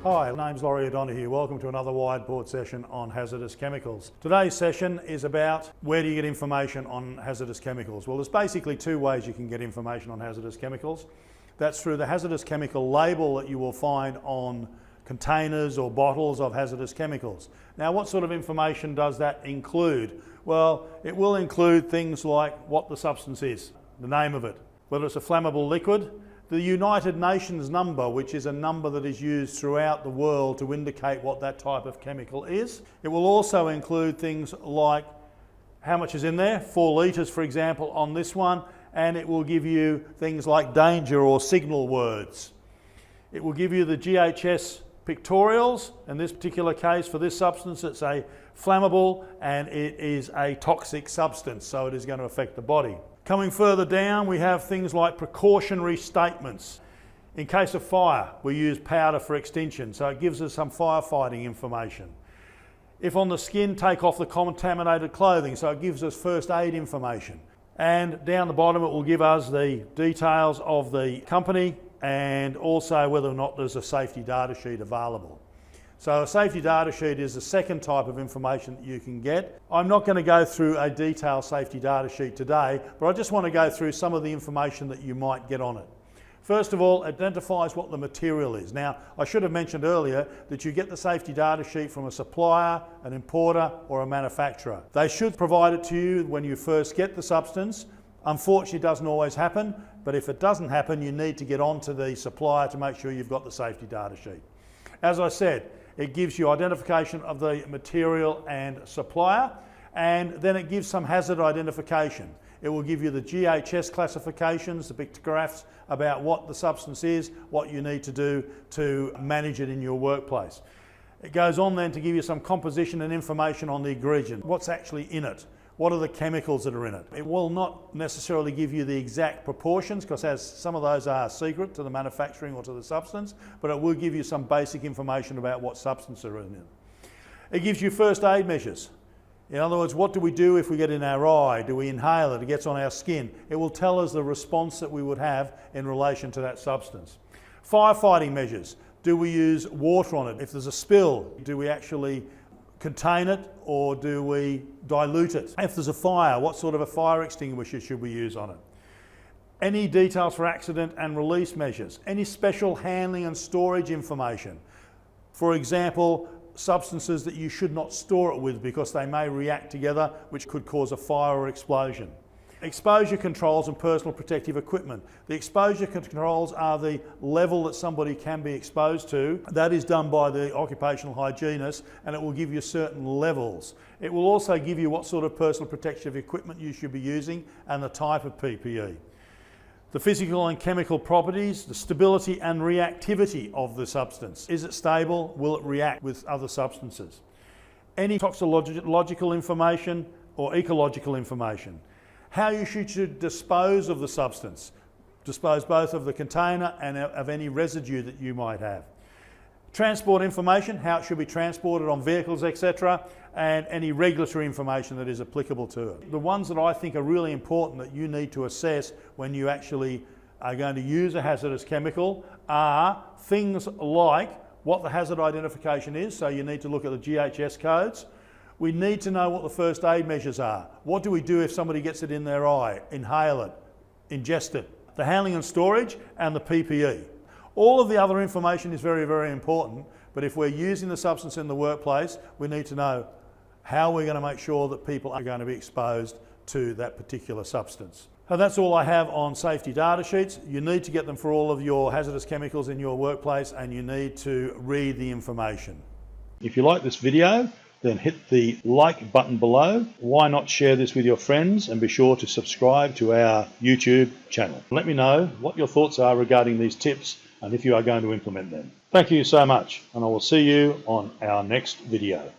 Hi, my name's Laurie O'Donoghue. Welcome to another whiteboard session on hazardous chemicals. Today's session is about where do you get information on hazardous chemicals. Well, there's basically two ways you can get information on hazardous chemicals. That's through the hazardous chemical label that you will find on containers or bottles of hazardous chemicals. Now, what sort of information does that include? Well, it will include things like what the substance is, the name of it, whether it's a flammable liquid, the United Nations number, which is a number that is used throughout the world to indicate what that type of chemical is. It will also include things like how much is in there, 4 litres for example on this one, and it will give you things like danger or signal words. It will give you the GHS pictorials. In this particular case, for this substance, it's a flammable and it is a toxic substance, so it is going to affect the body. Coming further down, we have things like precautionary statements. In case of fire, we use powder for extinction, so it gives us some firefighting information. If on the skin, take off the contaminated clothing, so it gives us first aid information. And down the bottom, it will give us the details of the company and also whether or not there's a safety data sheet available. So a safety data sheet is the second type of information that you can get. I'm not going to go through a detailed safety data sheet today, but I just want to go through some of the information that you might get on it. First of all, it identifies what the material is. Now, I should have mentioned earlier that you get the safety data sheet from a supplier, an importer, or a manufacturer. They should provide it to you when you first get the substance. Unfortunately, it doesn't always happen, but if it doesn't happen, you need to get on to the supplier to make sure you've got the safety data sheet. As I said, it gives you identification of the material and supplier, and then it gives some hazard identification. It will give you the GHS classifications, the pictographs about what the substance is, what you need to do to manage it in your workplace. It goes on then to give you some composition and information on the ingredient, what's actually in it. What are the chemicals that are in it? It will not necessarily give you the exact proportions because some of those are secret to the manufacturing or to the substance, but it will give you some basic information about what substance are in it. It gives you first aid measures. In other words, what do we do if we get in our eye? Do we inhale it? It gets on our skin. It will tell us the response that we would have in relation to that substance. Firefighting measures. Do we use water on it? If there's a spill, do we actually contain it or do we dilute it? If there's a fire, what sort of a fire extinguisher should we use on it? Any details for accident and release measures, any special handling and storage information. For example, substances that you should not store it with because they may react together, which could cause a fire or explosion. Exposure controls and personal protective equipment. The exposure controls are the level that somebody can be exposed to. That is done by the occupational hygienist, and it will give you certain levels. It will also give you what sort of personal protective equipment you should be using and the type of PPE. The physical and chemical properties, the stability and reactivity of the substance. Is it stable? Will it react with other substances? Any toxicological information or ecological information. How you should dispose of the substance. Dispose both of the container and of any residue that you might have. Transport information, how it should be transported on vehicles, etc., and any regulatory information that is applicable to it. The ones that I think are really important that you need to assess when you actually are going to use a hazardous chemical are things like what the hazard identification is, so you need to look at the GHS codes. We need to know what the first aid measures are. What do we do if somebody gets it in their eye? Inhale it, ingest it. The handling and storage and the PPE. All of the other information is very, very important, but if we're using the substance in the workplace, we need to know how we're going to make sure that people are going to be exposed to that particular substance. So that's all I have on safety data sheets. You need to get them for all of your hazardous chemicals in your workplace, and you need to read the information. If you like this video, then hit the like button below. Why not share this with your friends, and be sure to subscribe to our YouTube channel. Let me know what your thoughts are regarding these tips and if you are going to implement them. Thank you so much, and I will see you on our next video.